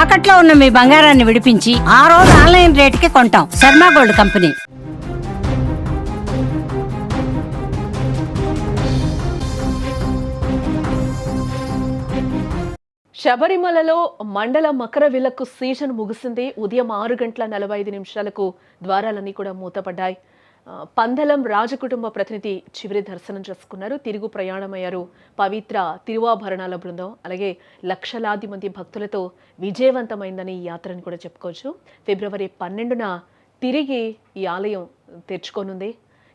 తాకట్లో ఉన్న మీ బంగారాన్ని విడిపించి ఆ రోజు ఆన్లైన్ రేటుకి కొంటాం. Sharma gold company. శబరిమలలో మండల మకర విలక్కు సీజన్ ముగిసింది. ఉదయం 6:45 ద్వారాలన్నీ కూడా మూతపడ్డాయి. పందలం రాజకుటుంబ ప్రతినిధి చివరి దర్శనం చేసుకున్నారు. తిరుగు ప్రయాణమయ్యారు పవిత్ర తిరువాభరణాల బృందం. అలాగే లక్షలాది మంది భక్తులతో విజయవంతమైందని ఈ యాత్రని కూడా చెప్పుకోవచ్చు. ఫిబ్రవరి 12న తిరిగి ఈ ఆలయం తెరుచుకోనుంది.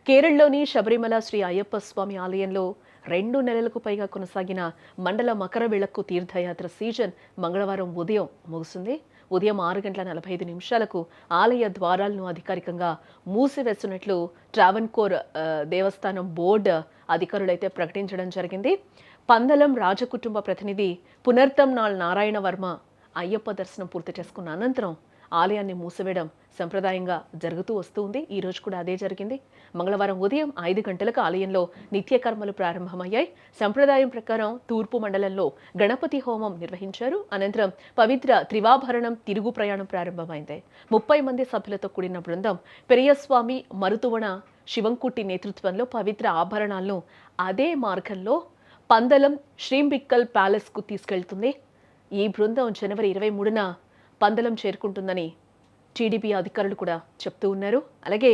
కేరళలోని శబరిమల శ్రీ అయ్యప్ప స్వామి ఆలయంలో 2 నెలలకు పైగా కొనసాగిన మండల మకర విళక్కు తీర్థయాత్ర సీజన్ మంగళవారం ఉదయం ముగిసింది. ఉదయం 6:45 ఆలయ ద్వారాలను అధికారికంగా మూసివేస్తున్నట్లు ట్రావెన్కోర్ దేవస్థానం బోర్డు అధికారులైతే ప్రకటించడం జరిగింది. పందలం రాజకుటుంబ ప్రతినిధి పునర్తమ్నాళ్ నారాయణ వర్మ అయ్యప్ప దర్శనం పూర్తి చేసుకున్న అనంతరం ఆలయాన్ని మూసివేయడం సంప్రదాయంగా జరుగుతూ వస్తుంది. ఈ రోజు కూడా అదే జరిగింది. మంగళవారం ఉదయం 5 గంటలకు ఆలయంలో నిత్యకర్మలు ప్రారంభమయ్యాయి. సంప్రదాయం ప్రకారం తూర్పు మండలంలో గణపతి హోమం నిర్వహించారు. అనంతరం పవిత్ర త్రివాభరణం తిరుగు ప్రయాణం ప్రారంభమైంది. 30 మంది సభ్యులతో కూడిన బృందం పెరియస్వామి మరుతువణ శివంకుట్టి నేతృత్వంలో పవిత్ర ఆభరణాలను అదే మార్గంలో పందలం శ్రీంబిక్కల్ ప్యాలెస్కు తీసుకెళ్తుంది. ఈ బృందం జనవరి 23న పందలం చేరుకుంటుందని టీడీపీ అధికారులు కూడా చెప్తూ ఉన్నారు. అలాగే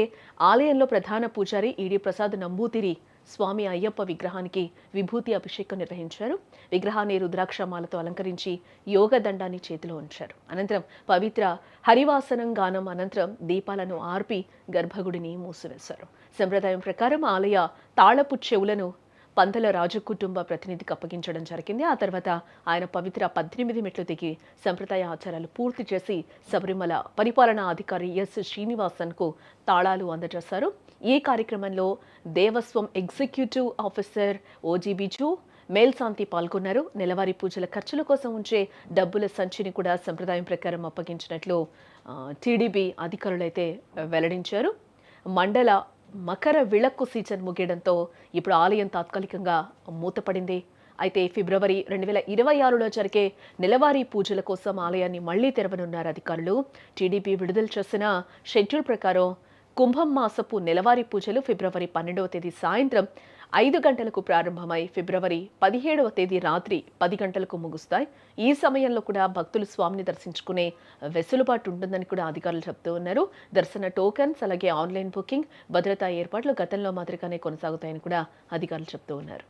ఆలయంలో ప్రధాన పూజారి ఈడి ప్రసాద్ నంబూతిరి స్వామి అయ్యప్ప విగ్రహానికి విభూతి అభిషేకం నిర్వహించారు. విగ్రహాన్ని రుద్రాక్షమాలతో అలంకరించి యోగ దండాన్ని చేతిలో ఉంచారు. అనంతరం పవిత్ర హరివాసనం గానం అనంతరం దీపాలను ఆర్పి గర్భగుడిని మూసివేశారు. సంప్రదాయం ప్రకారం ఆలయ తాళపు చెవులను పందల రాజకుటుంబ ప్రతినిధికి అప్పగించడం జరిగింది. ఆ తర్వాత ఆయన పవిత్ర 18 మెట్లు దిగి సంప్రదాయ ఆచారాలు పూర్తి చేసి శబరిమల పరిపాలనా అధికారి ఎస్ శ్రీనివాసన్కు తాళాలు అందజేశారు. ఈ కార్యక్రమంలో Devaswom executive officer O G Biju మేల్శాంతి పాల్గొన్నారు. నెలవారీ పూజల ఖర్చుల కోసం ఉంచే డబ్బుల సంచిని కూడా సంప్రదాయం ప్రకారం అప్పగించినట్లు టీడీపీ అధికారులైతే వెల్లడించారు. మండల మకర విళక్కు సీజన్ ముగియడంతో ఇప్పుడు ఆలయం తాత్కాలికంగా మూతపడింది. అయితే ఫిబ్రవరి 2026లో జరిగే నెలవారీ పూజల కోసం ఆలయాన్ని మళ్లీ తెరవనున్నారు అధికారులు. టీడీపీ విడుదల చేసిన షెడ్యూల్ ప్రకారం కుంభం మాసపు నెలవారీ పూజలు ఫిబ్రవరి 12వ తేదీ సాయంత్రం 5 గంటలకు ప్రారంభమై ఫిబ్రవరి 17వ తేదీ రాత్రి 10 గంటలకు ముగుస్తాయి. ఈ సమయంలో కూడా భక్తులు స్వామిని దర్శించుకునే వెసులుబాటు ఉంటుందని కూడా అధికారులు చెప్తూ ఉన్నారు. దర్శన టోకెన్స్ అలాగే ఆన్లైన్ బుకింగ్ భద్రతా ఏర్పాట్లు గతంలో మాదిరిగానే కొనసాగుతాయని కూడా అధికారులు చెప్తూ ఉన్నారు.